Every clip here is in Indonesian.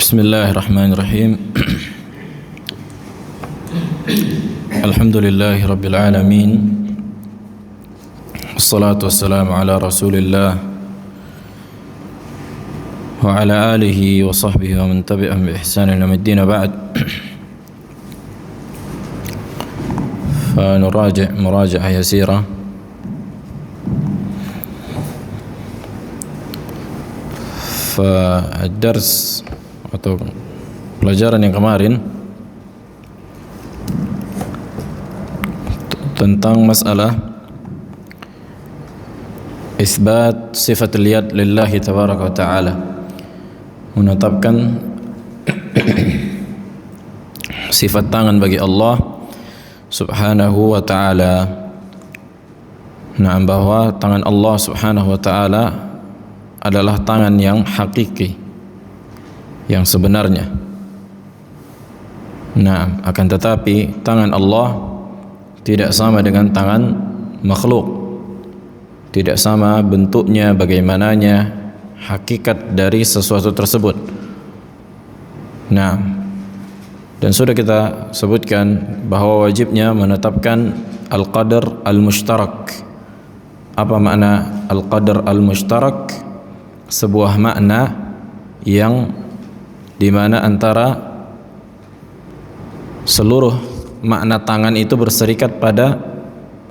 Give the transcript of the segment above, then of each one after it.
Bismillahirrahmanirrahim. Alhamdulillahi rabbil alamin. Wassalatu wassalamu ala Rasulillah wa ala alihi wa sahbihi wa man tabi'ahum bi ihsan ila yaumiddin. Ba'd. فنراجع مراجعة يسيرة فالدرس atau pelajaran yang kemarin tentang masalah isbat sifat al-yad lillahi tabaraka wa ta'ala, menetapkan sifat tangan bagi Allah subhanahu wa ta'ala. Nah, bahwa tangan Allah subhanahu wa ta'ala adalah tangan yang hakiki, yang sebenarnya. Nah, akan tetapi tangan Allah tidak sama dengan tangan makhluk, tidak sama bentuknya, bagaimananya hakikat dari sesuatu tersebut. Nah, dan sudah kita sebutkan bahwa wajibnya menetapkan al-qadar al-mushtarak. Apa makna al-qadar al-mushtarak? Sebuah makna yang di mana antara seluruh makna tangan itu berserikat pada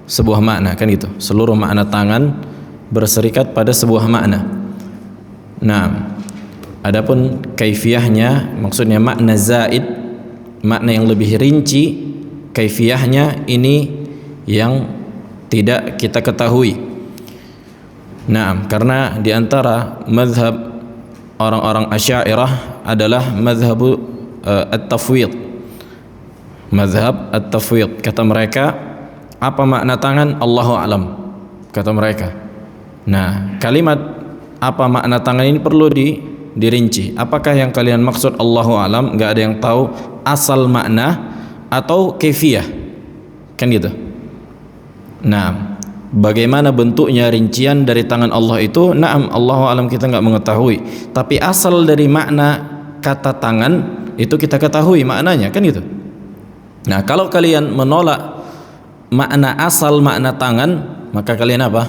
sebuah makna, kan gitu. Seluruh makna tangan berserikat pada sebuah makna. Nah, adapun kaifiyahnya, maksudnya makna zaid, makna yang lebih rinci, kaifiyahnya ini yang tidak kita ketahui. Nah, karena di antara mazhab orang-orang Asy'ariyah adalah mazhab at-tafwid. Mazhab at-tafwid, kata mereka, apa makna tangan? Allahu a'lam, kata mereka. Nah, kalimat apa makna tangan ini perlu dirinci. Apakah yang kalian maksud Allahu a'lam, enggak ada yang tahu, asal makna atau kaifiyah, kan gitu. Nah, bagaimana bentuknya, rincian dari tangan Allah itu, na'am, Allahu a'lam, kita enggak mengetahui. Tapi asal dari makna kata tangan itu kita ketahui maknanya, kan gitu. Nah, kalau kalian menolak makna asal makna tangan, maka kalian apa?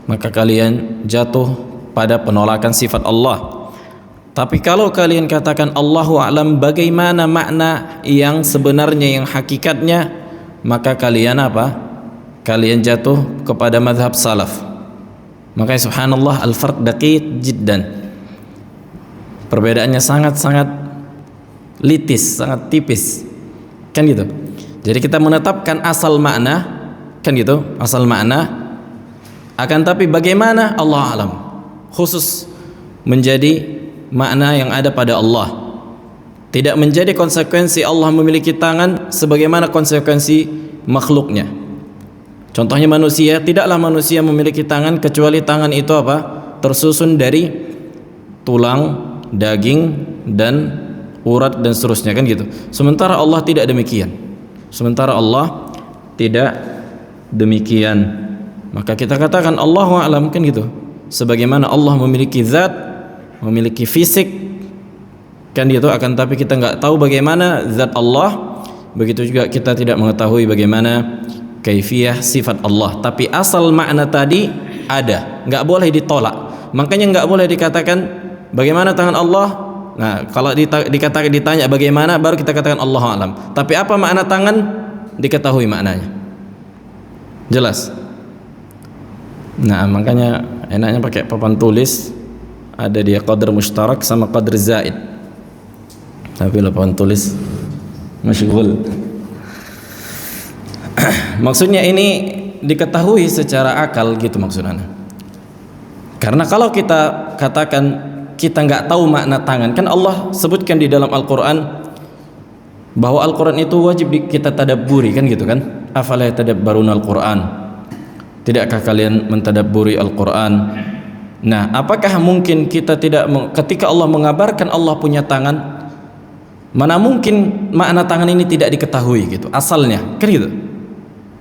Maka kalian jatuh pada penolakan sifat Allah. Tapi kalau kalian katakan Allahu a'lam, bagaimana makna yang sebenarnya, yang hakikatnya, maka kalian apa? Kalian jatuh kepada mazhab salaf. Makanya subhanallah, al-farq daqiq jiddan. Perbedaannya sangat-sangat litis, sangat tipis, kan gitu. Jadi kita menetapkan asal makna, kan gitu, asal makna. Akan tapi bagaimana Allah alam, khusus menjadi makna yang ada pada Allah, tidak menjadi konsekuensi Allah memiliki tangan sebagaimana konsekuensi makhluknya. Contohnya manusia, tidaklah manusia memiliki tangan kecuali tangan itu apa? Tersusun dari tulang, daging, dan urat dan seterusnya, kan gitu. Sementara Allah tidak demikian. Sementara Allah tidak demikian. Maka kita katakan Allahu a'lam, kan gitu. Sebagaimana Allah memiliki zat, memiliki fisik, kan gitu. Akan tapi kita nggak tahu bagaimana zat Allah, begitu juga kita tidak mengetahui bagaimana kaifiyah sifat Allah. Tapi asal makna tadi ada, nggak boleh ditolak. Makanya nggak boleh dikatakan bagaimana tangan Allah. Nah, kalau dikatakan, ditanya bagaimana, baru kita katakan Allahu a'lam. Tapi apa makna tangan, diketahui maknanya, jelas. Nah, makanya enaknya pakai papan tulis, ada dia qadar mushtarak sama qadar zaid. Tapi papan tulis masyghul. Maksudnya ini diketahui secara akal, gitu maksudnya. Karena kalau kita katakan kita nggak tahu makna tangan, kan Allah sebutkan di dalam Al-Quran bahwa Al-Quran itu wajib kita tadabburi, kan gitu kan. Afala yatadabbaruna Al-Quran, tidakkah kalian mentadabburi Al-Quran? Nah, apakah mungkin kita tidak, ketika Allah mengabarkan Allah punya tangan, mana mungkin makna tangan ini tidak diketahui gitu asalnya, kan gitu.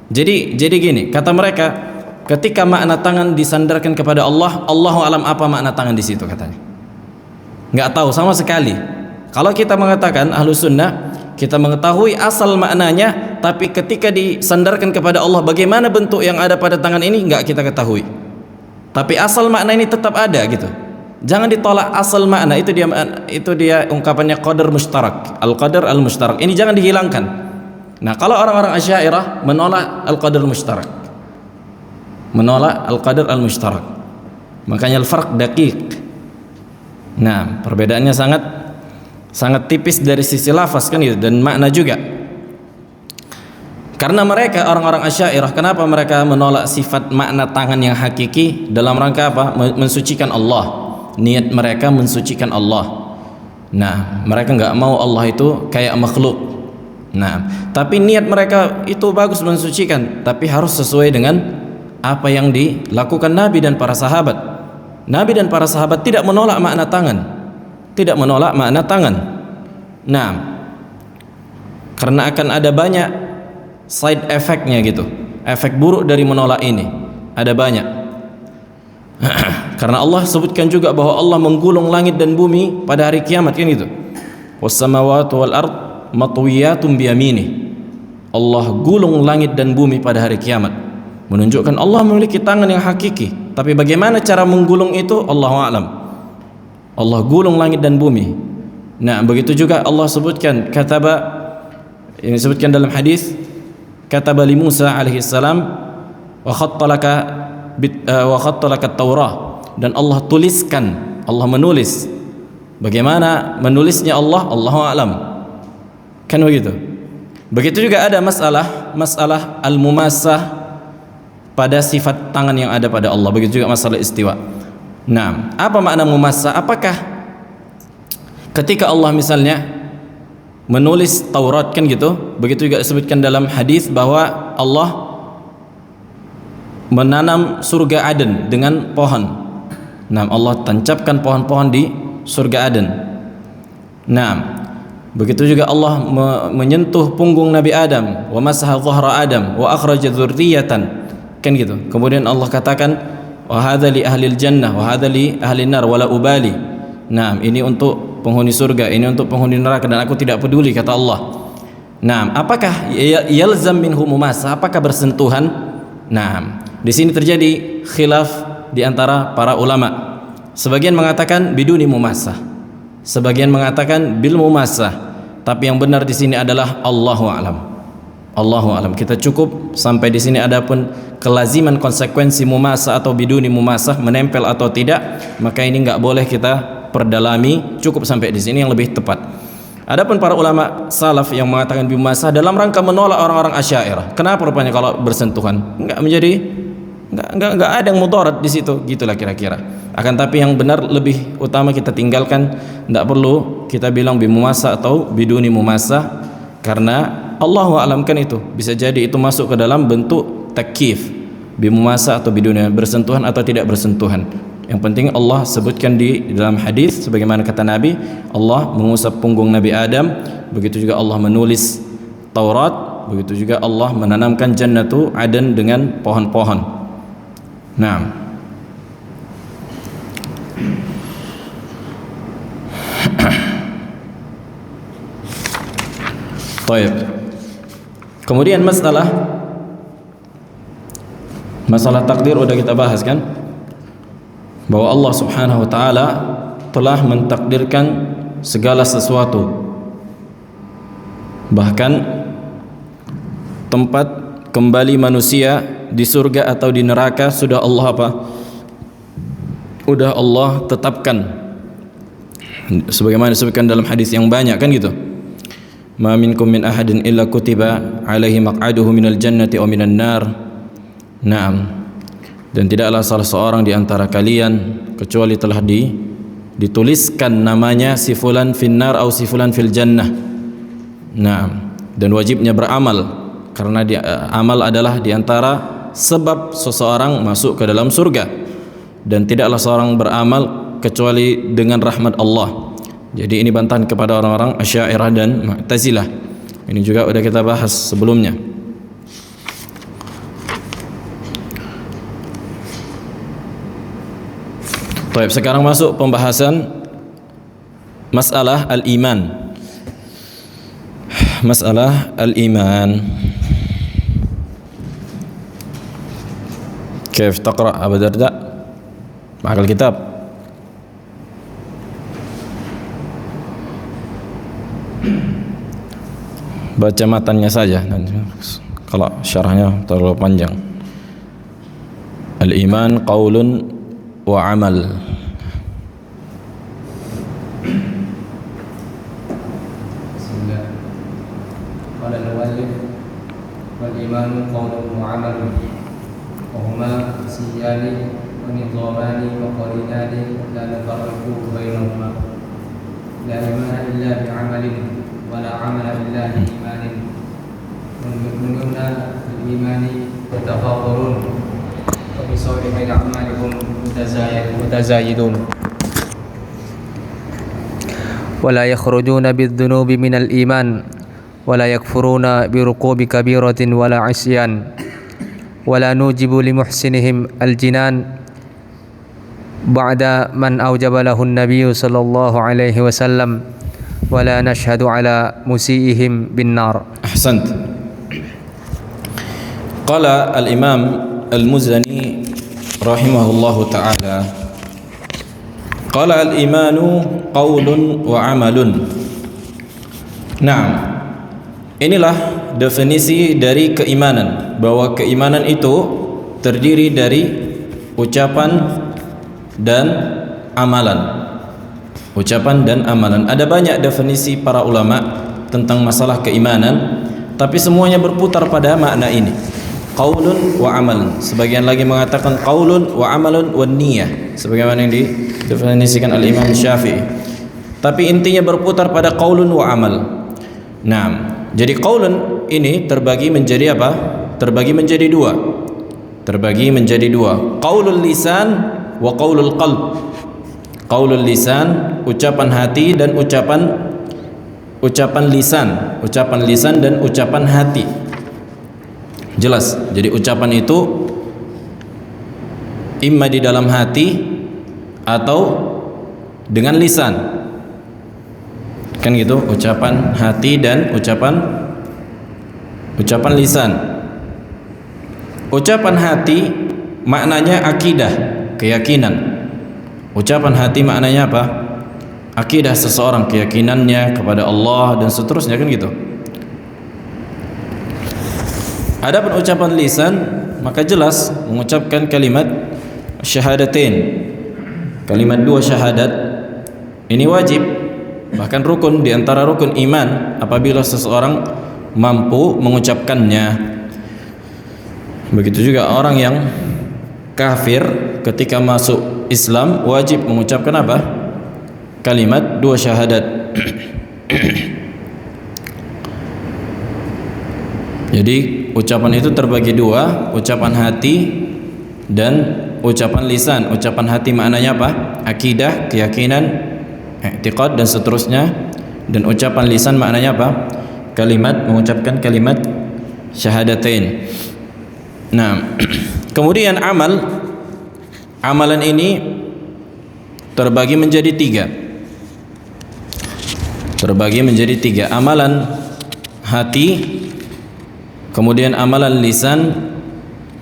Jadi gini, kata mereka, ketika makna tangan disandarkan kepada Allah, Allahu alam apa makna tangan di situ, katanya nggak tahu sama sekali. Kalau kita mengatakan Ahlus Sunnah, kita mengetahui asal maknanya, tapi ketika disandarkan kepada Allah, bagaimana bentuk yang ada pada tangan ini enggak kita ketahui. Tapi asal makna ini tetap ada gitu. Jangan ditolak asal makna, itu dia ungkapannya qadar mustarak, al-qadar al-mustarak. Ini jangan dihilangkan. Nah, kalau orang-orang Asy'ariyah menolak al-qadar mustarak. Menolak al-qadar al-mustarak. Makanya al-farq daqiq. Nah, perbedaannya sangat tipis dari sisi lafaz kan gitu, dan makna juga. Karena mereka orang-orang Asy'ariyah, kenapa mereka menolak sifat makna tangan yang hakiki dalam rangka apa? Mensucikan Allah. Niat mereka mensucikan Allah. Nah, mereka nggak mau Allah itu kayak makhluk. Nah, tapi niat mereka itu bagus mensucikan, tapi harus sesuai dengan apa yang dilakukan Nabi dan para sahabat. Nabi dan para sahabat tidak menolak makna tangan. Tidak menolak makna tangan. Nah, karena akan ada banyak side effect-nya gitu. Efek buruk dari menolak ini ada banyak. Karena Allah sebutkan juga bahwa Allah menggulung langit dan bumi pada hari kiamat kan gitu. Was-samawati wal ard matwiyatun biyaminih. Allah gulung langit dan bumi pada hari kiamat, menunjukkan Allah memiliki tangan yang hakiki. Tapi bagaimana cara menggulung itu, Allahu a'lam. Allah gulung langit dan bumi. Nah, begitu juga Allah sebutkan kataba, ini disebutkan dalam hadis, kataba li Musa alaihi salam wa khattalaka Taurah, dan Allah tuliskan, Allah menulis. Bagaimana menulisnya Allah, Allahu a'lam. Kan begitu. Begitu juga ada masalah al-mumassah pada sifat tangan yang ada pada Allah. Begitu juga masalah istiwa. Nah, apa makna mumassah? Apakah ketika Allah misalnya menulis Taurat kan gitu, begitu juga disebutkan dalam hadis bahwa Allah menanam surga Aden dengan pohon. Nah, Allah tancapkan pohon-pohon di surga Aden. Nah, begitu juga Allah menyentuh punggung Nabi Adam, wa masaha dhahra Adam wa akhraja dzurriyyatan. Kan gitu. Kemudian Allah katakan, wa hadza li ahlil jannah wa hadza li ahlin nar wala ubali. Nah, ini untuk penghuni surga, ini untuk penghuni neraka, dan aku tidak peduli, kata Allah. Nah, apakah yalzam minhu mumassah? Apakah bersentuhan? Nah, di sini terjadi khilaf di antara para ulama. Sebagian mengatakan biduni mumassah, sebagian mengatakan bil mumassah. Tapi yang benar di sini adalah Allahu a'lam. Allahu a'lam. Kita cukup sampai di sini. Adapun kelaziman konsekuensi mumassah atau biduni mumassah, menempel atau tidak, maka ini nggak boleh kita perdalami. Cukup sampai di sini yang lebih tepat. Adapun para ulama salaf yang mengatakan bimumassah dalam rangka menolak orang-orang Asy'ariyah. Kenapa rupanya kalau bersentuhan? Enggak ada yang mudarat di situ, gitulah kira-kira. Akan tapi yang benar lebih utama kita tinggalkan, enggak perlu kita bilang bimumassah atau biduni mumassah, karena Allahu a'lam kan itu. Bisa jadi itu masuk ke dalam bentuk takyif, bimumassah atau biduni, bersentuhan atau tidak bersentuhan. Yang penting Allah sebutkan di dalam hadis sebagaimana kata Nabi, Allah mengusap punggung Nabi Adam, begitu juga Allah menulis Taurat, begitu juga Allah menanamkan Jannatu Aden dengan pohon-pohon. Nah, baik. Kemudian masalah takdir udah kita bahas kan, bahwa Allah Subhanahu wa taala telah mentakdirkan segala sesuatu. Bahkan tempat kembali manusia di surga atau di neraka sudah Allah Udah Allah tetapkan. Sebagaimana disebutkan dalam hadis yang banyak kan gitu. Ma minkum min ahadin illa kutiba alaihi maq'aduhu minal jannati aw minan nar. Naam. Dan tidaklah salah seorang di antara kalian kecuali telah dituliskan namanya si fulan finnar atau si fulan fil jannah. Nah, dan wajibnya beramal karena amal adalah di antara sebab seseorang masuk ke dalam surga, dan tidaklah seorang beramal kecuali dengan rahmat Allah. Jadi ini bantahan kepada orang-orang Asy'ariyah dan Mu'tazilah. Ini juga sudah kita bahas sebelumnya. Baik, sekarang masuk pembahasan masalah al-iman. Masalah al-iman. كيف تقرأ أبا الدرداء معك الكتاب؟ Baca matanya saja, kalau syarahnya terlalu panjang. Al-iman qaulun wa amal. Bismillah. Qala al-muallif wal iman qaulun wa amal wa huma siyani wa nidhamani wa qarinani la nufarriqu bainahuma. La imana illa bi amalin wa la amala illa bi imanin. Wal mu'minuna bil imani yatafadhalun wa bi sawrihi a'malihum mutazayidun. ولا يخرجون بالذنوب من الإيمان ولا يكفرون بركوب كبيرة ولا عصيان ولا نوجب لمحسنهم الجنان بعد من أوجب له النبي صلى الله عليه وسلم ولا نشهد على مسيئهم بالنار. أحسنت. قال الإمام المزني رحمه الله تعالى قال الإيمان قول وعمل. Nah, inilah definisi dari keimanan, bahwa keimanan itu terdiri dari ucapan dan amalan. Ucapan dan amalan. Ada banyak definisi para ulama tentang masalah keimanan, tapi semuanya berputar pada makna ini. Qaulun wa amalun. Sebagian lagi mengatakan qaulun wa amalun wa niyah, sebagaimana yang didefinisikan al-Imam Syafi'i. Tapi intinya berputar pada qaulun wa amal. Nah, jadi qaulun ini terbagi menjadi apa? Terbagi menjadi dua. Terbagi menjadi dua. Qaulul lisan wa qaulul qalb. Qaulul lisan, ucapan hati, dan ucapan lisan. Ucapan lisan dan ucapan hati. Jelas. Jadi ucapan itu imma di dalam hati atau dengan lisan. Kan gitu, ucapan hati dan ucapan lisan. Ucapan hati maknanya akidah, keyakinan. Ucapan hati maknanya apa? Akidah seseorang, keyakinannya kepada Allah dan seterusnya, kan gitu. Adapun ucapan lisan, maka jelas mengucapkan kalimat syahadatain. Kalimat dua syahadat ini wajib, bahkan rukun di antara rukun iman apabila seseorang mampu mengucapkannya. Begitu juga orang yang kafir ketika masuk Islam wajib mengucapkan apa? Kalimat dua syahadat. Jadi ucapan itu terbagi dua, ucapan hati dan ucapan lisan. Ucapan hati maknanya apa? Akidah, keyakinan, i'tiqad dan seterusnya. Dan ucapan lisan maknanya apa? Kalimat, mengucapkan kalimat syahadatain. Nah, kemudian amalan ini terbagi menjadi tiga. Terbagi menjadi tiga. Amalan hati, kemudian amalan lisan,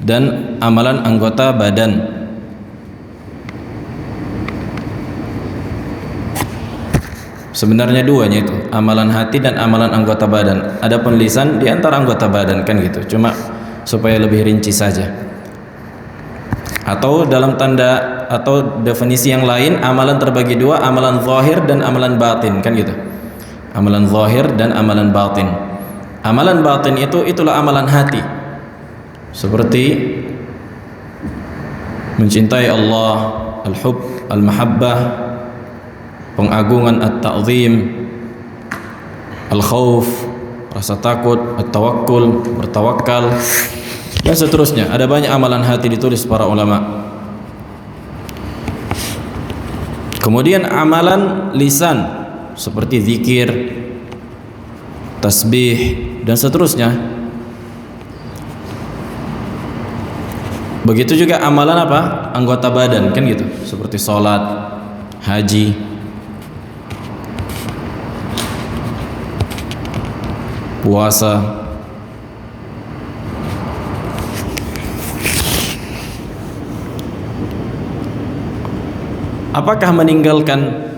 dan amalan anggota badan. Sebenarnya duanya itu, amalan hati dan amalan anggota badan. Adapun lisan di antara anggota badan, kan gitu. Cuma supaya lebih rinci saja. Atau dalam tanda atau definisi yang lain, amalan terbagi dua, amalan zahir dan amalan batin, kan gitu. Amalan zahir dan amalan batin. Amalan batin itulah amalan hati. Seperti mencintai Allah, al-hub, al-mahabbah, pengagungan, at-ta'zim, al-khauf, rasa takut, at-tawakkul, bertawakal, dan seterusnya. Ada banyak amalan hati ditulis para ulama. Kemudian amalan lisan seperti zikir, tasbih, dan seterusnya. Begitu juga amalan apa? Anggota badan, kan gitu. Seperti sholat, haji. puasa. Apakah meninggalkan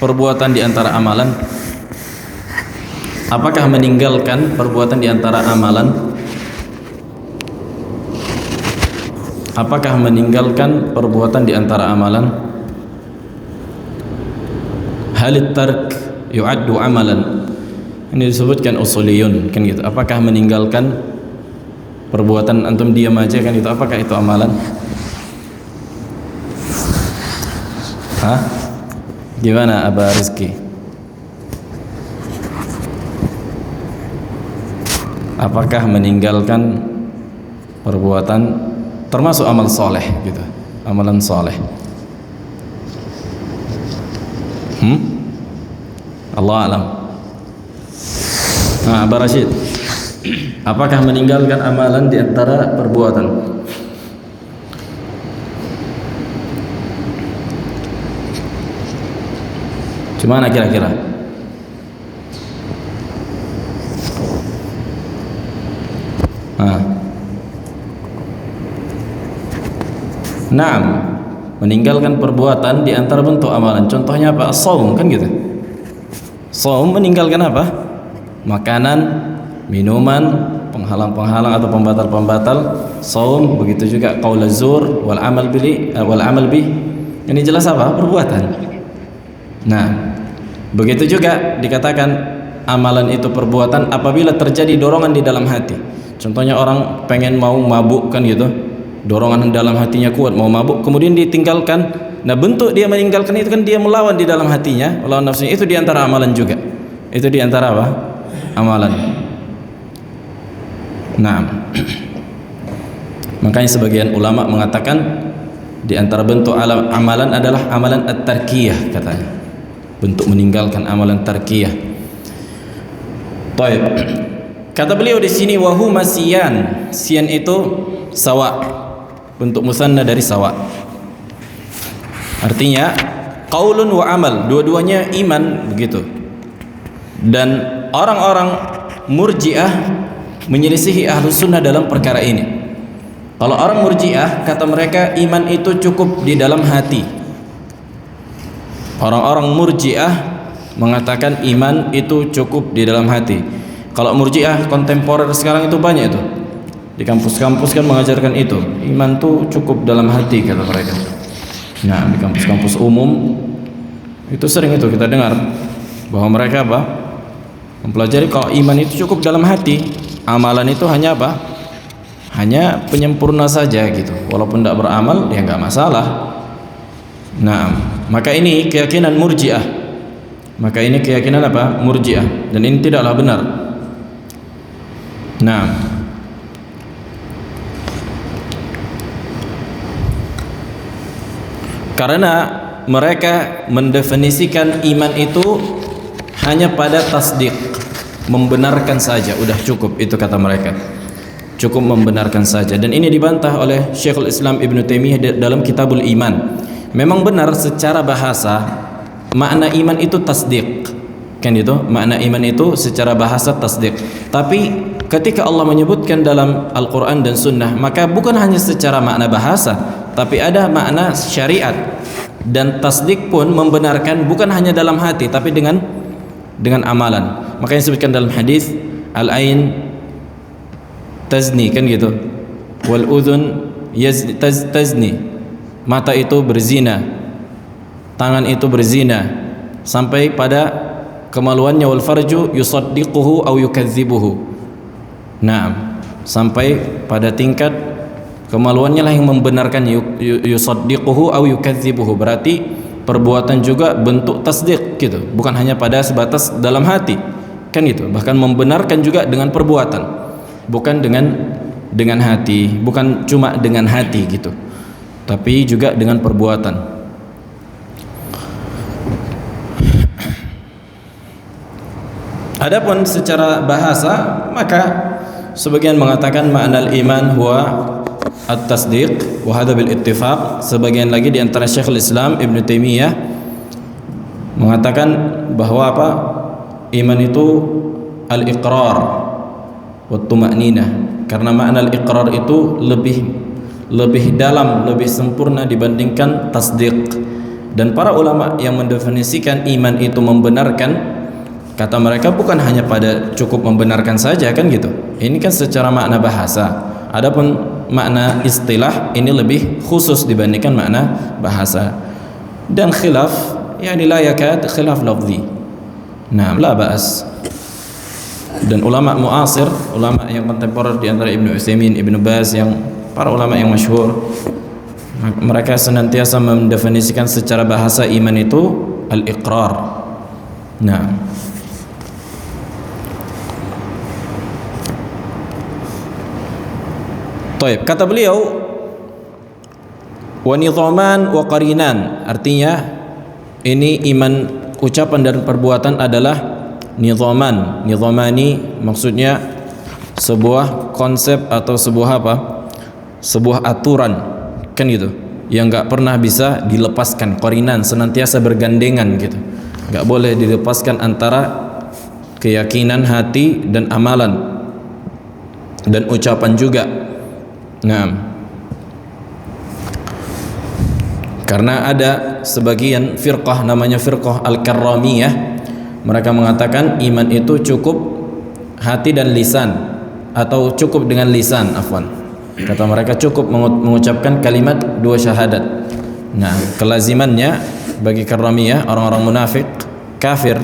perbuatan di antara amalan? Apakah meninggalkan perbuatan di antara amalan? Apakah meninggalkan perbuatan di antara amalan? Halit tark yu'addu amalan. Ini disebutkan usuliyun kan gitu. Apakah meninggalkan perbuatan antum diam aja kan itu, apakah itu amalan? Hah? Gimana Aba Rizki? Apakah meninggalkan perbuatan termasuk amal soleh gitu, amalan soleh? Allah alam. Nah, Aba Rashid, apakah meninggalkan amalan di antara perbuatan? Gimana kira-kira? Naam, meninggalkan perbuatan di antara bentuk amalan. Contohnya apa? Shaum kan gitu. Shaum meninggalkan apa? Makanan, minuman, penghalang-penghalang atau pembatal-pembatal shaum. Begitu juga qaulaz zur wal amal bih. Ini jelas apa? Perbuatan. Nah, begitu juga dikatakan amalan itu perbuatan apabila terjadi dorongan di dalam hati. Contohnya orang pengen mau mabuk kan gitu, dorongan dalam hatinya kuat mau mabuk, kemudian ditinggalkan. Nah, bentuk dia meninggalkan itu kan dia melawan di dalam hatinya, melawan nafsunya. Itu diantara amalan juga. Itu diantara apa? Amalan. Nah, makanya sebagian ulama mengatakan di antara bentuk amalan adalah amalan at-tarkiyah katanya. Bentuk meninggalkan amalan tarkiyah. Baik. Kata beliau di sini wahuma siyan. Siyan itu sawa. Bentuk musanna dari sawa. Artinya qaulun wa amal, dua-duanya iman begitu. Dan orang-orang Murji'ah menyelisihi Ahlus Sunnah dalam perkara ini. Kalau orang Murji'ah kata mereka iman itu cukup di dalam hati. Orang-orang Murji'ah mengatakan iman itu cukup di dalam hati. Kalau Murji'ah kontemporer sekarang itu banyak itu. Di kampus-kampus kan mengajarkan itu. Iman itu cukup dalam hati kata mereka. Nah, di kampus-kampus umum itu sering itu kita dengar bahwa mereka apa? Mempelajari kalau iman itu cukup dalam hati. Amalan itu hanya apa? Hanya penyempurna saja gitu. Walaupun tidak beramal ya nggak masalah. Nah, maka ini keyakinan Murji'ah. Maka ini keyakinan apa? Murji'ah. Dan ini tidaklah benar. Nah, karena mereka mendefinisikan iman itu hanya pada tasdik, membenarkan saja, udah cukup itu kata mereka. Cukup membenarkan saja. Dan ini dibantah oleh Syekhul Islam Ibn Taimiyah dalam Kitabul Iman. Memang benar secara bahasa makna iman itu tasdik, kan itu makna iman itu secara bahasa tasdik. Tapi ketika Allah menyebutkan dalam Al-Quran dan Sunnah, maka bukan hanya secara makna bahasa, tapi ada makna syariat. Dan tasdik pun membenarkan bukan hanya dalam hati, tapi dengan amalan. Makanya disebutkan dalam hadis al-ain tazni kan gitu, wal udhun tazni. Mata itu berzina, tangan itu berzina, sampai pada kemaluannya wal farju yusaddiquhu aw yukadzibuhu. Nah, sampai pada tingkat kemaluannya lah yang membenarkan yusaddiquhu aw yukadzibuhu. Berarti perbuatan juga bentuk tasdik gitu, bukan hanya pada sebatas dalam hati. Kan itu, bahkan membenarkan juga dengan perbuatan. Bukan dengan hati, bukan cuma dengan hati gitu. Tapi juga dengan perbuatan. Adapun secara bahasa, maka sebagian mengatakan makna iman huwa at-tasdiq wa hadha bil ittifaq. Sebagian lagi di antara Syekhul Islam Ibn Taimiyah mengatakan bahwa apa? Iman itu al-iqrar, wa tuma'ninah, karena makna al-iqrar itu lebih dalam, lebih sempurna dibandingkan tasdiq. Dan para ulama yang mendefinisikan iman itu membenarkan, kata mereka bukan hanya pada cukup membenarkan saja kan gitu. Ini kan secara makna bahasa. Adapun makna istilah ini lebih khusus dibandingkan makna bahasa. Dan khilaf, yani la yakad khilaf lafzi. Nah, la ba'as. Dan ulama muasir, ulama yang kontemporer di antara Ibnu Utsaimin, Ibnu Baz, yang para ulama yang masyhur, mereka senantiasa mendefinisikan secara bahasa iman itu al-iqrar. Nah, taib, kata beliau wa nidhaman wa qarinan, artinya ini iman ucapan dan perbuatan adalah nidhaman. Nidhamani maksudnya sebuah konsep atau sebuah apa? Sebuah aturan, kan gitu, yang nggak pernah bisa dilepaskan. Qarinan, senantiasa bergandengan gitu, nggak boleh dilepaskan antara keyakinan hati dan amalan dan ucapan juga. Nah, karena ada sebagian firqah, namanya firqah al-karramiyah, mereka mengatakan iman itu cukup hati dan lisan, atau cukup dengan lisan, afwan. Kata mereka cukup mengucapkan kalimat dua syahadat. Nah, kelazimannya bagi karramiyah, orang-orang munafik kafir,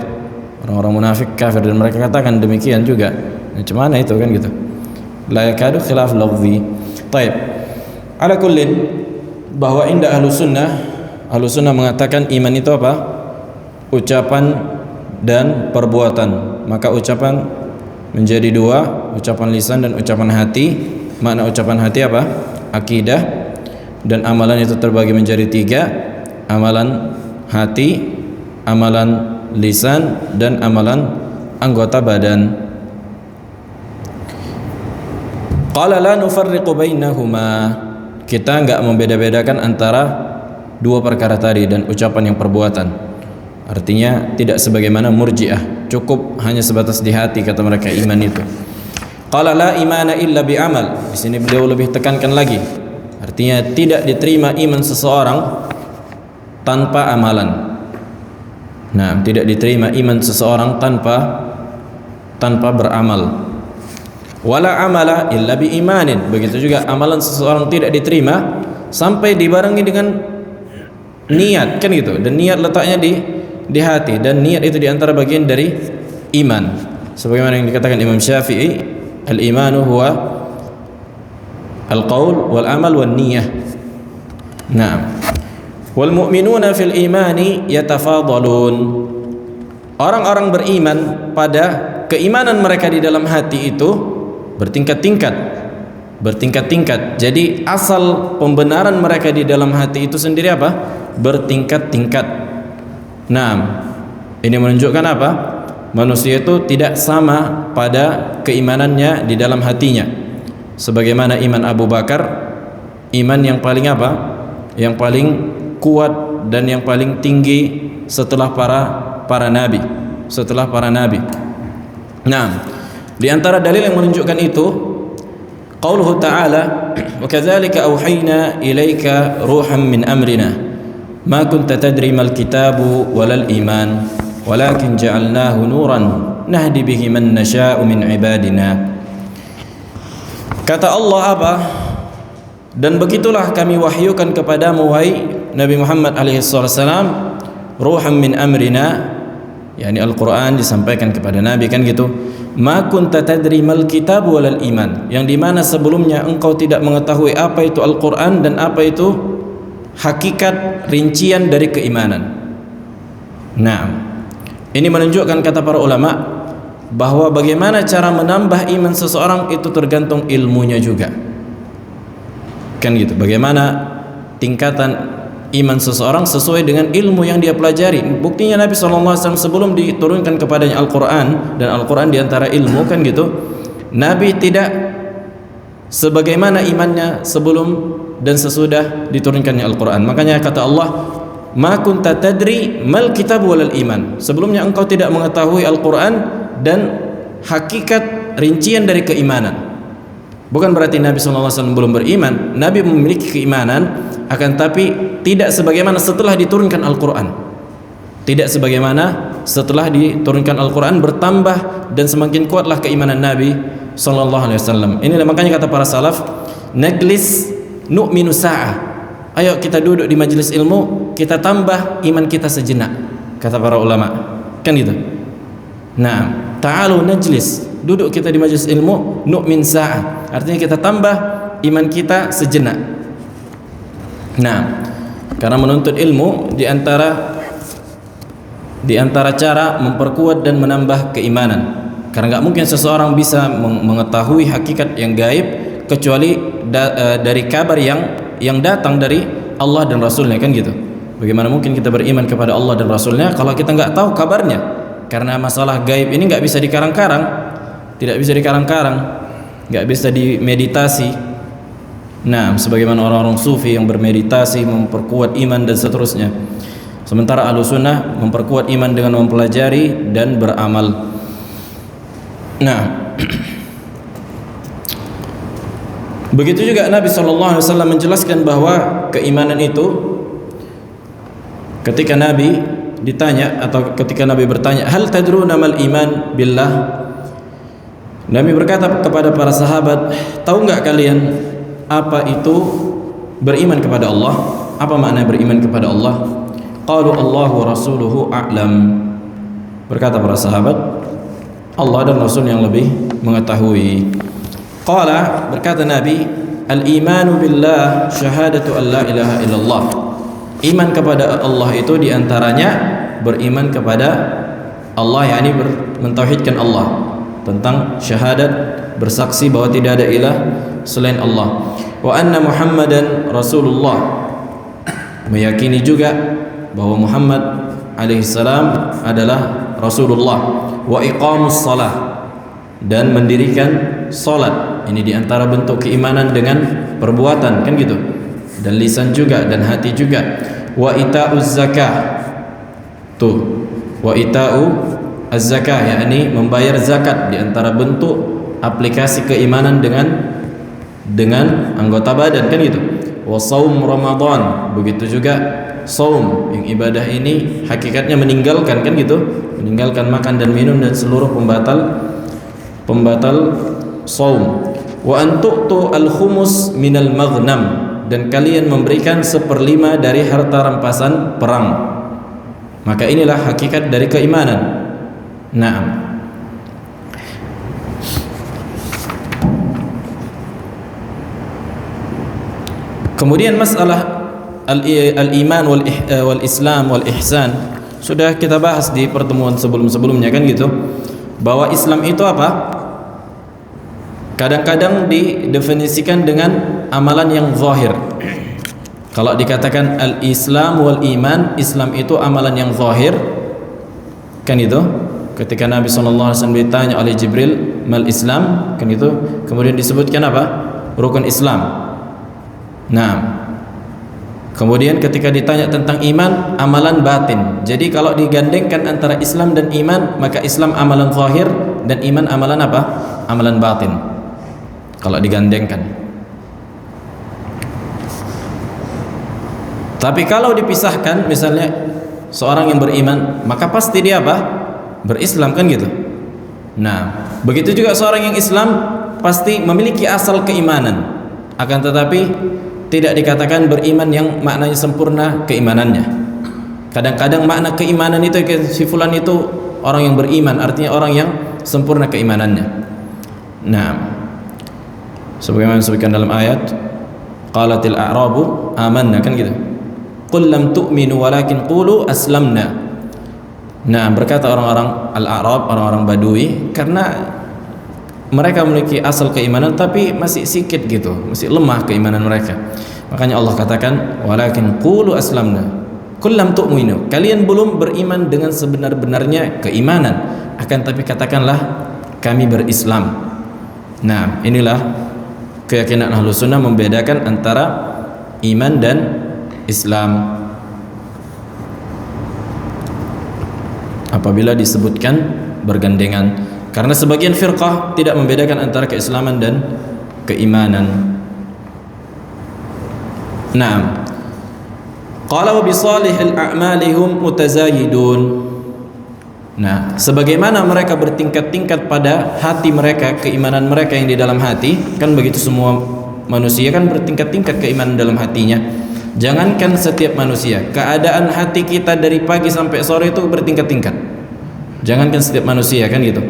orang-orang munafik kafir, dan mereka katakan demikian juga. Nah, cuman itu kan gitu, la yakadu khilaf lafzi. Taib, ala kullin, bahwa indah ahlu sunnah mengatakan iman itu apa? Ucapan dan perbuatan. Maka ucapan menjadi dua, ucapan lisan dan ucapan hati. Makna ucapan hati apa? Akidah. Dan amalan itu terbagi menjadi tiga: amalan hati, amalan lisan, dan amalan anggota badan. Qala la nufarriqu bainahuma, kita enggak membeda-bedakan antara dua perkara tadi, dan ucapan yang perbuatan. Artinya tidak sebagaimana Murji'ah, cukup hanya sebatas di hati, kata mereka iman itu. Qala la imana illa bi'amal, di sini beliau lebih tekankan lagi, artinya tidak diterima iman seseorang tanpa amalan. Nah, tidak diterima iman seseorang tanpa beramal. Wala amala illa bi imanin, begitu juga amalan seseorang tidak diterima sampai dibarengi dengan niat, kan gitu. Dan niat letaknya di hati, dan niat itu diantara bagian dari iman, sebagaimana yang dikatakan Imam Syafi'i, al-imanu huwa al-qaul wal amal wan niyah. Nah, wal mu'minuna fil imani yatafadalun, orang-orang beriman pada keimanan mereka di dalam hati itu bertingkat-tingkat. Jadi asal pembenaran mereka di dalam hati itu sendiri apa? Bertingkat-tingkat. Nah, ini menunjukkan apa? Manusia itu tidak sama pada keimanannya di dalam hatinya. Sebagaimana iman Abu Bakar, iman yang paling apa? Yang paling kuat dan yang paling tinggi setelah para nabi, Nah, di antara dalil yang menunjukkan itu, qauluhu ta'ala, wa kadzalika auhayna ilaika ruhan min amrina ma kunta tadri mal kitabu walal iman walakin ja'alnahu nuran nahdi bihi man nasha'u min ibadina. Kata Allah apa? Dan begitulah kami wahyukan kepadamu wahai Nabi Muhammad alaihi wasallam, ruhan min amrina, yakni Al-Quran disampaikan kepada Nabi, kan gitu. Ma kunta tadri mal kitab walal iman, yang dimana sebelumnya engkau tidak mengetahui apa itu Al-Quran dan apa itu hakikat rincian dari keimanan. Nah, ini menunjukkan, kata para ulama, bahwa bagaimana cara menambah iman seseorang itu tergantung ilmunya juga, kan gitu. Bagaimana tingkatan iman seseorang sesuai dengan ilmu yang dia pelajari. Buktinya Nabi SAW sebelum diturunkan kepadanya Al-Quran, dan Al-Quran diantara ilmu, kan gitu, Nabi tidak sebagaimana imannya sebelum dan sesudah diturunkannya Al-Quran. Makanya kata Allah, ma kunta tadri mal kitab walal iman, sebelumnya engkau tidak mengetahui Al-Quran dan hakikat rincian dari keimanan. Bukan berarti Nabi SAW belum beriman. Nabi memiliki keimanan, akan tapi tidak sebagaimana setelah diturunkan Al-Quran. Tidak sebagaimana setelah diturunkan Al-Quran, bertambah dan semakin kuatlah keimanan Nabi SAW. Inilah makanya kata para salaf, najlis nu'minu sa'ah. Ayo kita duduk di majelis ilmu, kita tambah iman kita sejenak, kata para ulama. Kan gitu. Nah, ta'alu najlis, duduk kita di majelis ilmu, nu'min sa'ah, artinya kita tambah iman kita sejenak. Nah, karena menuntut ilmu di antara cara memperkuat dan menambah keimanan. Karena nggak mungkin seseorang bisa mengetahui hakikat yang gaib kecuali dari kabar yang datang dari Allah dan Rasulnya, kan gitu. Bagaimana mungkin kita beriman kepada Allah dan Rasulnya kalau kita nggak tahu kabarnya? Karena masalah gaib ini nggak bisa dikarang-karang, tidak bisa dikarang-karang, nggak bisa dimeditasi. Nah, sebagaimana orang-orang sufi yang bermeditasi, memperkuat iman dan seterusnya. Sementara Ahlussunnah memperkuat iman dengan mempelajari dan beramal. Nah, begitu juga Nabi SAW menjelaskan bahwa keimanan itu, ketika Nabi ditanya atau ketika Nabi bertanya, hal tadruna mal iman billah, Nabi berkata kepada para sahabat, tahu nggak kalian apa itu beriman kepada Allah? Apa makna beriman kepada Allah? Qalu Allah wa rasuluhu a'lam. Berkata para sahabat, Allah dan Rasul yang lebih mengetahui. Qala, berkata Nabi, al-imanu billah syahadatu an la ilaha illallah. Iman kepada Allah itu diantaranya beriman kepada Allah, yakni mentauhidkan Allah, tentang syahadat, bersaksi bahwa tidak ada ilah selain Allah. Wa anna Muhammadan Rasulullah, meyakini juga bahwa Muhammad alaihissalam adalah Rasulullah. Wa iqamus salah, dan mendirikan salat. Ini diantara bentuk keimanan dengan perbuatan, kan gitu, dan lisan juga dan hati juga. Wa ita'uz zakah, tuh, wa ita'u az-zakah, yakni membayar zakat, diantara bentuk aplikasi keimanan dengan anggota badan, kan gitu. Wa saum Ramadan, begitu juga saum, yang ibadah ini hakikatnya meninggalkan, kan gitu, meninggalkan makan dan minum dan seluruh pembatal saum. Wa antu'tu al-khumus minal maghnam, dan kalian memberikan 1/5 dari harta rampasan perang. Maka inilah hakikat dari keimanan. Naam. Kemudian masalah al-iman wal islam wal ihsan sudah kita bahas di pertemuan sebelum-sebelumnya, kan gitu, bahwa Islam itu apa? Kadang-kadang didefinisikan dengan amalan yang zahir. Kalau dikatakan al-islam wal iman, Islam itu amalan yang zahir, kan itu. Ketika Nabi SAW ditanya oleh Jibril, mal Islam, kan itu, kemudian disebutkan apa? Rukun Islam. Nah, kemudian ketika ditanya tentang iman, amalan batin. Jadi kalau digandengkan antara Islam dan iman, maka Islam amalan zahir dan iman amalan apa? Amalan batin. Kalau digandengkan. Tapi kalau dipisahkan, misalnya seorang yang beriman, maka pasti dia apa? Berislam, kan gitu. Nah, begitu juga seorang yang Islam pasti memiliki asal keimanan, akan tetapi tidak dikatakan beriman yang maknanya sempurna keimanannya. Kadang-kadang makna keimanan itu, si fulan itu orang yang beriman, artinya orang yang sempurna keimanannya. Nah, sebagaimana disebutkan dalam ayat, qalatil a'rabu amanna, kan gitu. Qul lam tu'minu walakin qulu aslamna. Nah, berkata orang-orang al-a'rab, orang-orang badui, karena mereka memiliki asal keimanan tapi masih sedikit gitu, masih lemah keimanan mereka. Makanya Allah katakan, walakin qulu aslamna. Qul lam tu'minu, kalian belum beriman dengan sebenar-benarnya keimanan, akan tapi katakanlah kami berislam. Nah, inilah keyakinan Ahlussunnah membedakan antara iman dan Islam. Apabila disebutkan bergandengan Karena sebagian firqah tidak membedakan antara keislaman dan keimanan. Naam. Qala wa bi salihil a'mali hum mutazayidun. Nah, sebagaimana mereka bertingkat-tingkat pada hati mereka, keimanan mereka yang di dalam hati, kan begitu semua manusia kan bertingkat-tingkat keimanan dalam hatinya. Jangankan setiap manusia, keadaan hati kita dari pagi sampai sore itu bertingkat-tingkat. Jangankan setiap manusia, kan gitu.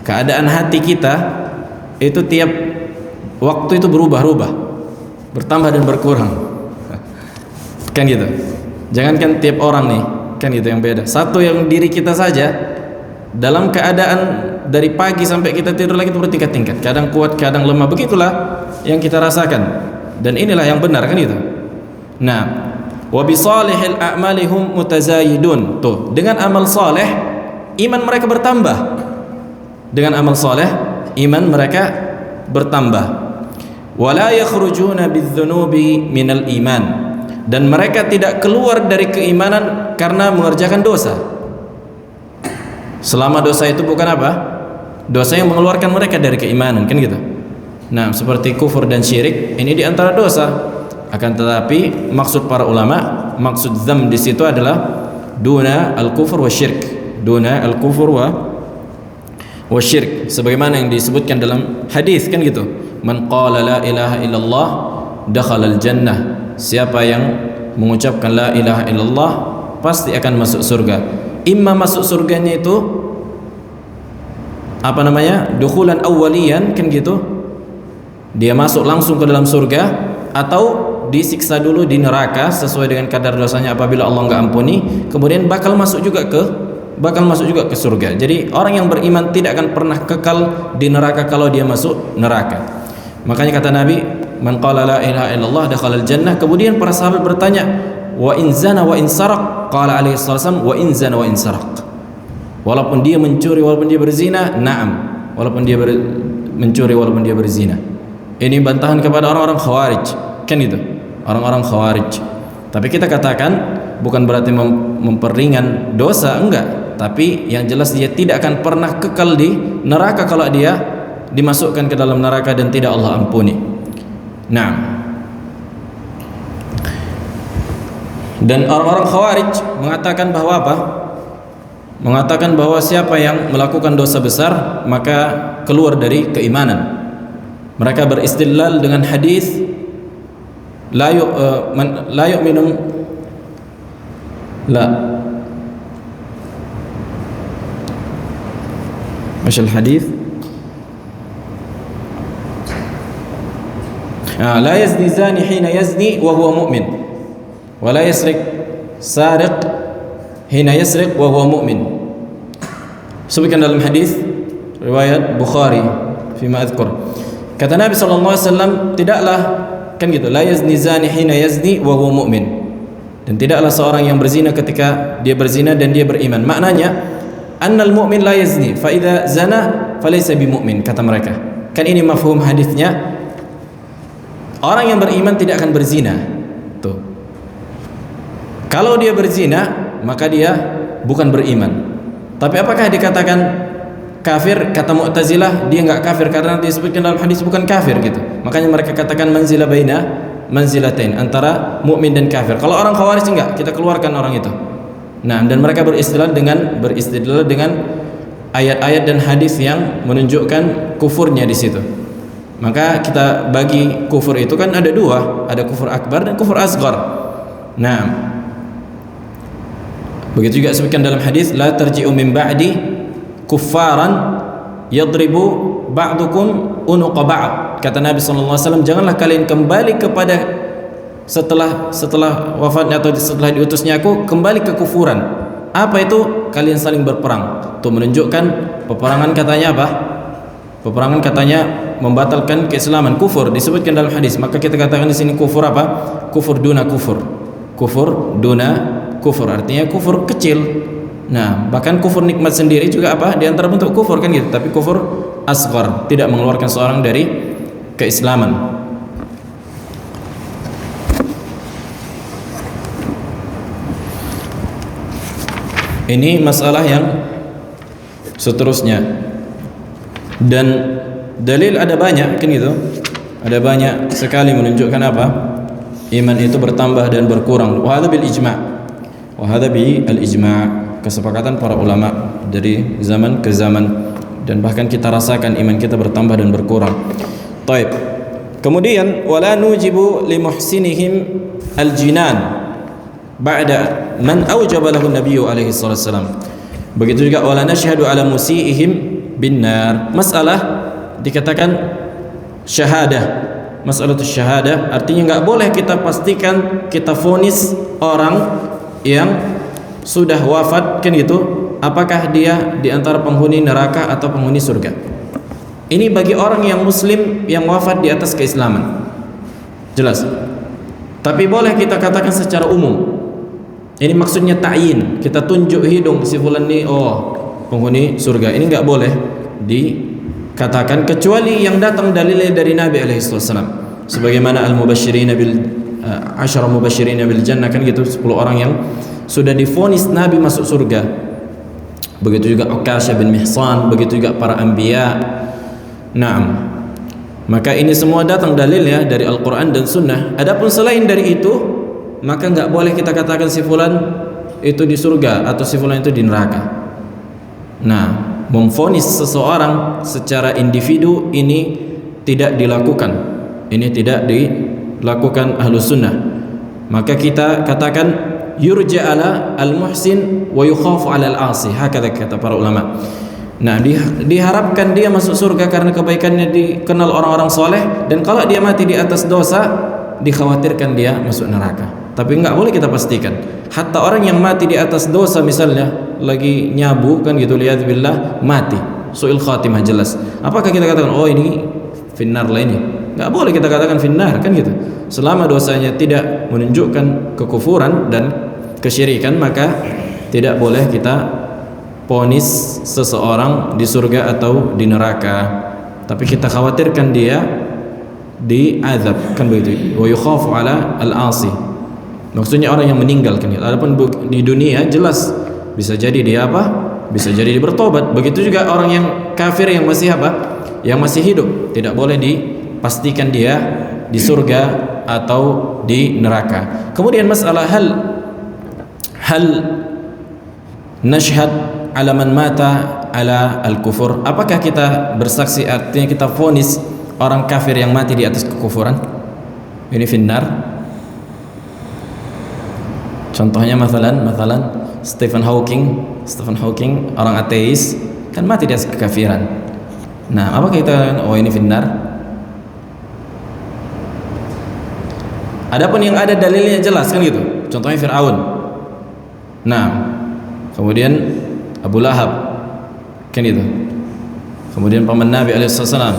Keadaan hati kita itu tiap waktu itu berubah-ubah, bertambah dan berkurang, kan gitu. Jangankan tiap orang nih, kan gitu yang beda. Satu yang diri kita saja dalam keadaan dari pagi sampai kita tidur lagi itu bertingkat-tingkat. Kadang kuat, kadang lemah. Begitulah yang kita rasakan. Dan inilah yang benar, kan gitu. Nah, wa bi salihil a'mali hum mutazayidun. Tuh, dengan amal saleh iman mereka bertambah. Dengan amal saleh iman mereka bertambah. Wala yakhrujuna bidzunubi minal iman, dan mereka tidak keluar dari keimanan karena mengerjakan dosa. Selama dosa itu bukan apa? Dosa yang mengeluarkan mereka dari keimanan, kan gitu. Nah, seperti kufur dan syirik, ini di antara dosa. Akan tetapi maksud para ulama, maksud dzam di situ adalah duna al-kufur wa syirk. Duna al-kufur wa syirk, sebagaimana yang disebutkan dalam hadis, kan gitu. Man qala la ilaha illallah dakhala al-jannah. Siapa yang mengucapkan la ilaha illallah pasti akan masuk surga. Imma masuk surganya itu apa namanya? Dukhulan awwaliyan, kan gitu. Dia masuk langsung ke dalam surga, atau disiksa dulu di neraka sesuai dengan kadar dosanya. Apabila Allah enggak ampuni, kemudian bakal masuk juga ke surga. Jadi orang yang beriman tidak akan pernah kekal di neraka kalau dia masuk neraka. Makanya kata Nabi, man qala la ilaha illallah dakhala al-jannah. Kemudian para sahabat bertanya, wa in zana wa in saraq? Qala alaihi wasallam, wa in zana wa in saraq. Walaupun dia mencuri, walaupun dia berzina, na'am. Walaupun dia mencuri, walaupun dia berzina. Ini bantahan kepada orang-orang khawarij, kan itu, orang-orang khawarij. Tapi kita katakan bukan berarti memperingan dosa, enggak. Tapi yang jelas dia tidak akan pernah kekal di neraka kalau dia dimasukkan ke dalam neraka dan tidak Allah ampuni. Nah, dan orang-orang khawarij mengatakan bahwa apa? Mengatakan bahwa siapa yang melakukan dosa besar maka keluar dari keimanan. Mereka beristidlal dengan hadis la yu'minu la Masyal hadis la yazni zani hina yazni wa huwa mu'min wa la yasriq sariq hina yasriq wa huwa mu'min. Sebutkan dalam hadis riwayat Bukhari fima adhkur, kata Nabi SAW, tidaklah, kan gitu, la yazni zani hina yazni wa huwa mu'min, dan tidaklah seorang yang berzina ketika dia berzina dan dia beriman. Maknanya annal mu'min la yazni fa idza zana falaysa bimu'min, kata mereka. Kan ini mafhum hadisnya, orang yang beriman tidak akan berzina. Tuh, kalau dia berzina maka dia bukan beriman. Tapi apakah dikatakan kafir? Kata Mu'tazilah, dia enggak kafir karena disebutkan dalam hadis bukan kafir gitu. Makanya mereka katakan manzilah baina manzilatain, antara mukmin dan kafir. Kalau orang khawarij enggak, kita keluarkan orang itu. Nah, dan mereka beristidlal dengan ayat-ayat dan hadis yang menunjukkan kufurnya di situ. Maka kita bagi kufur itu kan ada dua, ada kufur akbar dan kufur asghar. Nah, begitu juga disebutkan dalam hadis, la tarji'u min ba'di kuffaran yadribu ba'dukum unuqa ba'd. Kata Nabi SAW, janganlah kalian kembali kepada setelah wafatnya atau setelah diutusnya aku, kembali ke kufuran. Apa itu? Kalian saling berperang. Itu menunjukkan peperangan katanya apa? Peperangan katanya membatalkan keislaman, kufur disebutkan dalam hadis. Maka kita katakan di sini kufur apa? Kufur duna kufur. Kufur duna kufur artinya kufur kecil. Nah, bahkan kufur nikmat sendiri juga apa? Di antara bentuk kufur, kan gitu. Tapi kufur asghar, tidak mengeluarkan seorang dari keislaman. Ini masalah yang seterusnya. Dan dalil ada banyak kan gitu. Ada banyak sekali menunjukkan apa? Iman itu bertambah dan berkurang. Wa hadza bil ijma'. Wa hadza bil ijma', kesepakatan para ulama dari zaman ke zaman, dan bahkan kita rasakan iman kita bertambah dan berkurang. Taib. Kemudian wala nujibu li muhsinihim al-jinan ba'da man awjaba lahu nabiyyu alaihi wasallam. Begitu juga wala nashhadu ala musiihim bin nar. Masalah dikatakan syahadah. Masalah syahadah artinya enggak boleh kita pastikan, kita vonis orang yang sudah wafat kan gitu, apakah dia di antara penghuni neraka atau penghuni surga. Ini bagi orang yang muslim yang wafat di atas keislaman. Jelas. Tapi boleh kita katakan secara umum. Ini maksudnya ta'yin, kita tunjuk hidung si fulan ini, oh penghuni surga. Ini enggak boleh dikatakan kecuali yang datang dalilnya dari Nabi alaihi wasallam. Sebagaimana al-mubasysyirin bil asyara mubasysyirin bil jannah kan gitu, 10 orang yang sudah divonis Nabi masuk surga. Begitu juga Uqasyah bin Mihsan, begitu juga para anbiya. Naam. Maka ini semua datang dalilnya dari Al-Qur'an dan Sunnah. Adapun selain dari itu, maka enggak boleh kita katakan si fulan itu di surga atau si fulan itu di neraka. Nah, memvonis seseorang secara individu ini tidak dilakukan. Ini tidak dilakukan Ahlus Sunnah. Maka kita katakan yurja ala al-muhsin wa yukhafu ala al-asi. Hakala kata para ulama. Nah, diharapkan dia masuk surga karena kebaikannya dikenal orang-orang soleh, dan kalau dia mati di atas dosa dikhawatirkan dia masuk neraka. Tapi enggak boleh kita pastikan. Hatta orang yang mati di atas dosa, misalnya lagi nyabu kan gitu, liyadzubillah, mati su'il khatimah, jelas. Apakah kita katakan oh ini finnar lah ini? Enggak boleh kita katakan finnar kan gitu. Selama dosanya tidak menunjukkan kekufuran dan kesyirikan, maka tidak boleh kita ponis seseorang di surga atau di neraka. Tapi kita khawatirkan dia diazab kan begitu. Wa yukhafu ala al-asi. Maksudnya orang yang meninggal kan. Adapun di dunia jelas bisa jadi dia apa? Bisa jadi dia bertobat. Begitu juga orang yang kafir yang masih apa? Yang masih hidup, tidak boleh dipastikan dia di surga atau di neraka. Kemudian masalah hal nashhad ala man mata ala al-kufur. Apakah kita bersaksi, artinya kita vonis orang kafir yang mati di atas kekufuran? Ini finnar. Contohnya masalan Stephen Hawking orang ateis kan mati di atas kekafiran. Nah, apakah kita oh ini finnar? Adapun yang ada dalilnya jelas kan gitu. Contohnya Fir'aun. Nah, kemudian Abu Lahab kan gitu. Kemudian paman Nabi alaihissalam.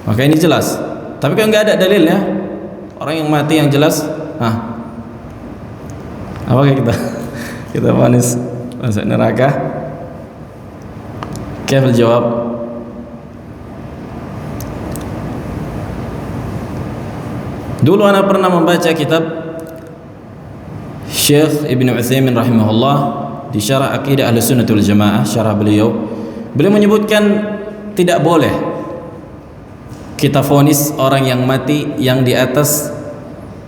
Maka ini jelas. Tapi kalau nggak ada dalilnya, orang yang mati yang jelas, apakah kita vonis masuk neraka? Kaif jawab? Dulu ana pernah membaca kitab Syekh Ibn Utsaimin rahimahullah di syarah Aqidah Ahlussunnah wal Jamaah, syarah beliau menyebutkan tidak boleh kita vonis orang yang mati yang di atas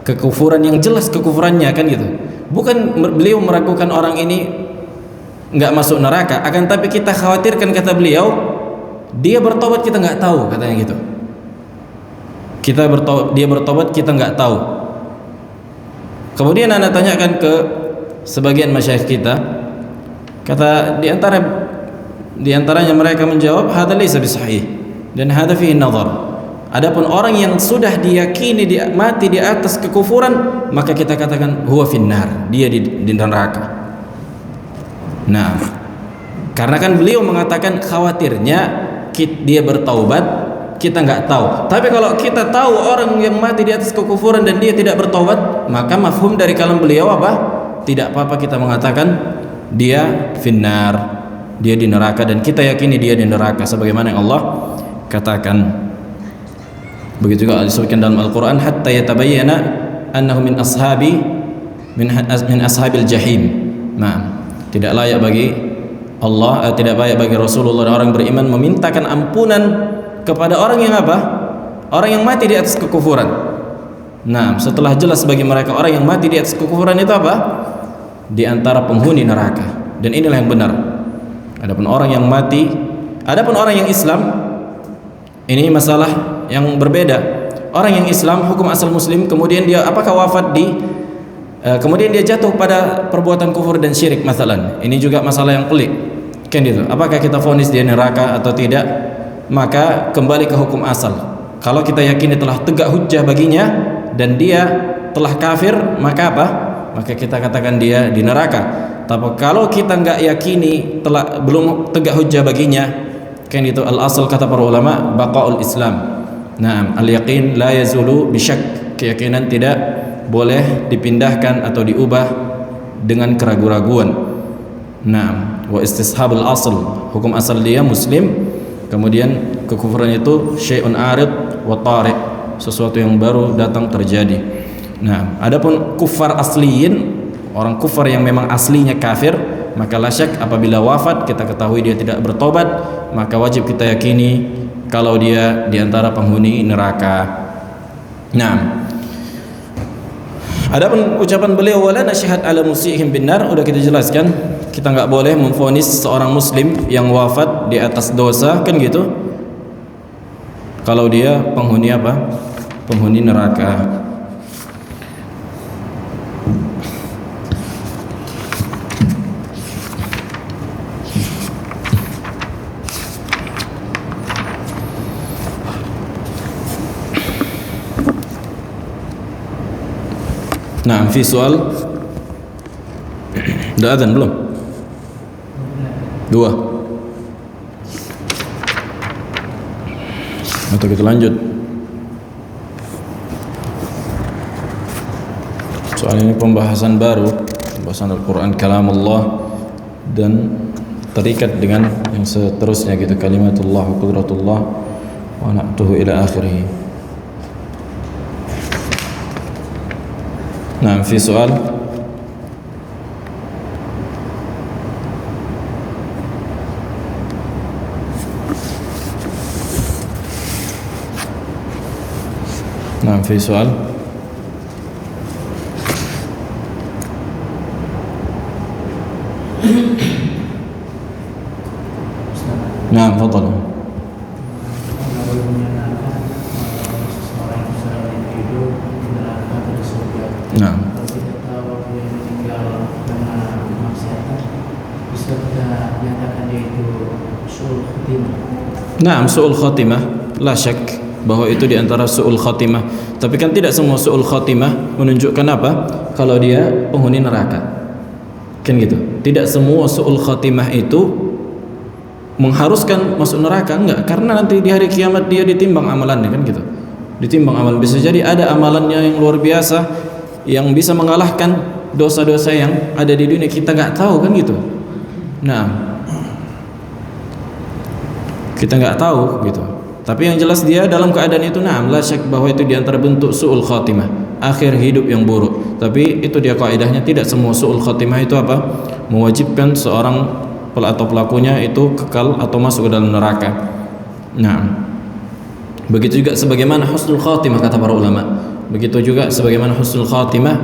kekufuran yang jelas kekufurannya kan gitu. Bukan beliau meragukan orang ini enggak masuk neraka, akan tapi kita khawatirkan, kata beliau, dia bertobat kita enggak tahu, katanya gitu. Dia bertobat kita enggak tahu. Kemudian anda tanyakan ke sebagian masyayikh kita, kata di antaranya mereka menjawab hadza laysa bisahih dan hadza fihi nadhar. Adapun orang yang sudah diyakini dia mati di atas kekufuran, maka kita katakan huwa finnar, dia di neraka. Nah, karena kan beliau mengatakan khawatirnya dia bertaubat, kita nggak tahu. Tapi kalau kita tahu orang yang mati di atas kekufuran dan dia tidak bertaubat, maka mafhum dari kalam beliau apa? Tidak apa-apa kita mengatakan dia finnar, dia di neraka, dan kita yakini dia di neraka sebagaimana yang Allah katakan. Begitu juga disebutkan dalam Al-Quran, hatta yatabayyana annahu min ashabil jahim. Nah, tidak layak bagi Allah, tidak baik bagi Rasulullah dan orang beriman memintakan ampunan kepada orang yang apa? Orang yang mati di atas kekufuran. Nah, setelah jelas bagi mereka orang yang mati di atas kekufuran itu apa? Di antara penghuni neraka. Dan inilah yang benar. Adapun orang yang mati, adapun orang yang Islam, ini masalah yang berbeda. Orang yang Islam, hukum asal muslim, kemudian dia apakah wafat di kemudian dia jatuh pada perbuatan kufur dan syirik masalan. Ini juga masalah yang pelik. Kan itu. Apakah kita vonis dia neraka atau tidak? Maka kembali ke hukum asal. Kalau kita yakini telah tegak hujjah baginya dan dia telah kafir, maka apa? Maka kita katakan dia di neraka. Tapi kalau kita enggak yakini, telah belum tegak hujjah baginya, kan itu al-asal kata para ulama baqaul Islam. Nah, al-yaqin la yazulu bisyak. Keyakinan tidak boleh dipindahkan atau diubah dengan keraguan-raguan. Nah, wa istishabul asl, hukum asal dia muslim, kemudian kekufuran itu syai'un arid wa tari', sesuatu yang baru datang terjadi. Nah, adapun kufar asliyin, orang kufar yang memang aslinya kafir, maka la syak apabila wafat kita ketahui dia tidak bertobat, maka wajib kita yakini kalau dia di antara penghuni neraka. Nah, adapun ucapan beliau wala nasyhad ala musihim binnar, udah kita jelaskan, kita enggak boleh memvonis seorang muslim yang wafat di atas dosa, kan gitu, kalau dia penghuni apa? Penghuni neraka. Nah, fi soal udah adzan belum? 2 atau kita lanjut? Soal ini pembahasan baru, pembahasan Al-Quran kalamullah dan terikat dengan yang seterusnya gitu, kalimatullah wa qudratullah wa na'tuhu ila akhirih. Nah, fi soal Nah, fi soal Nah, tafadhal. Nah, nah, su'ul khatimah, la syak bahwa itu diantara su'ul khatimah. Tapi kan tidak semua su'ul khatimah menunjukkan apa? Kalau dia penghuni neraka, kan gitu. Tidak semua su'ul khatimah itu mengharuskan masuk neraka, enggak. Karena nanti di hari kiamat dia ditimbang amalannya, kan gitu. Ditimbang amal, bisa jadi ada amalannya yang luar biasa yang bisa mengalahkan dosa-dosa yang ada di dunia, kita nggak tahu, kan gitu. Nah, kita nggak tahu gitu. Tapi yang jelas dia dalam keadaan itu, nah, la syak bahwa itu diantara bentuk su'ul khatimah, akhir hidup yang buruk. Tapi itu dia kaidahnya, tidak semua su'ul khatimah itu apa? Mewajibkan seorang atau pelakunya itu kekal atau masuk ke dalam neraka. Nah, begitu juga sebagaimana husnul khatimah kata para ulama. Begitu juga sebagaimana husnul khatimah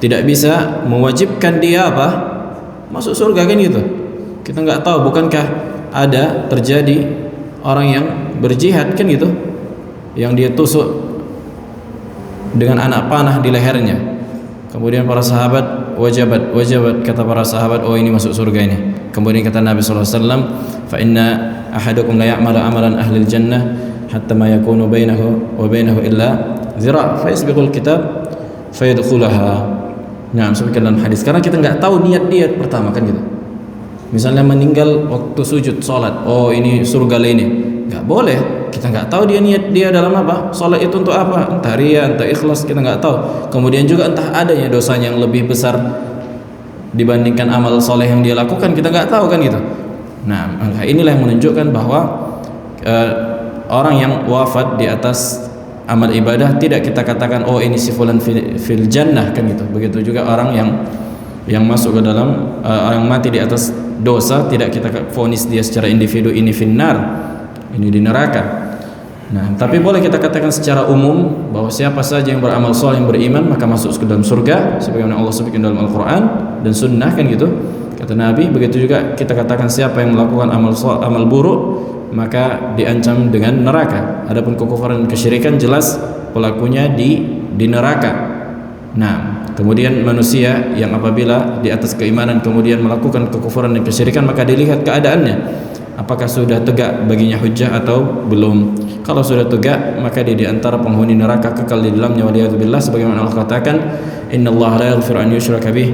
tidak bisa mewajibkan dia apa? Masuk surga, kan gitu. Kita nggak tahu, bukankah ada terjadi orang yang berjihad, kan gitu, yang dia tusuk dengan anak panah di lehernya, kemudian para sahabat wajabat kata para sahabat, oh ini masuk surga ini. Kemudian kata Nabi SAW, fa inna ahadakum la ya'malu amalan ahlil jannah hatta ma yakunu bainahu wa bainahu illa zira' fa yasbiqul kitab fa yadkhulaha. Nah, sebutkan dalam hadis, karena kita nggak tahu niat dia pertama, kan gitu. Misalnya meninggal waktu sujud salat, oh ini surga ini, nggak boleh. Kita nggak tahu dia niat dia dalam apa, salat itu untuk apa, entah riya, entah ikhlas, kita nggak tahu. Kemudian juga entah adanya dosanya yang lebih besar dibandingkan amal soleh yang dia lakukan, kita nggak tahu, kan gitu. Nah, maka inilah yang menunjukkan bahwa orang yang wafat di atas amal ibadah tidak kita katakan oh ini si fulan fil jannah, kan gitu. Begitu juga orang yang masuk ke dalam yang mati di atas dosa tidak kita vonis dia secara individu ini finnar, ini di neraka. Nah, tapi boleh kita katakan secara umum bahwa siapa saja yang beramal saleh, yang beriman, maka masuk ke dalam surga sebagaimana Allah sebutkan dalam Al-Qur'an dan sunnah, kan gitu. Kata Nabi, begitu juga kita katakan siapa yang melakukan amal buruk maka diancam dengan neraka. Adapun kekufuran dan kesyirikan jelas pelakunya di neraka. Nah, kemudian manusia yang apabila di atas keimanan kemudian melakukan kekufuran dan kesyirikan, maka dilihat keadaannya, apakah sudah tegak baginya hujjah atau belum. Kalau sudah tegak, maka dia di antara penghuni neraka kekal di dalamnya, waliyadzubillah, sebagaimana Allah katakan, innallaha la yaghfiru an yushraka bih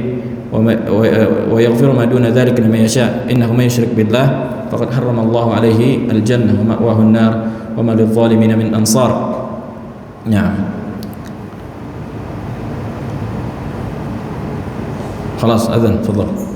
wa yaghfiru ma duna dzalika liman yasha innahu may yushrik billah faqad harramallahu alaihi al-jannah wa ma'wahu an-nar wa ma lidh-dhalimin min ansar. Ya. خلاص أذن تفضل.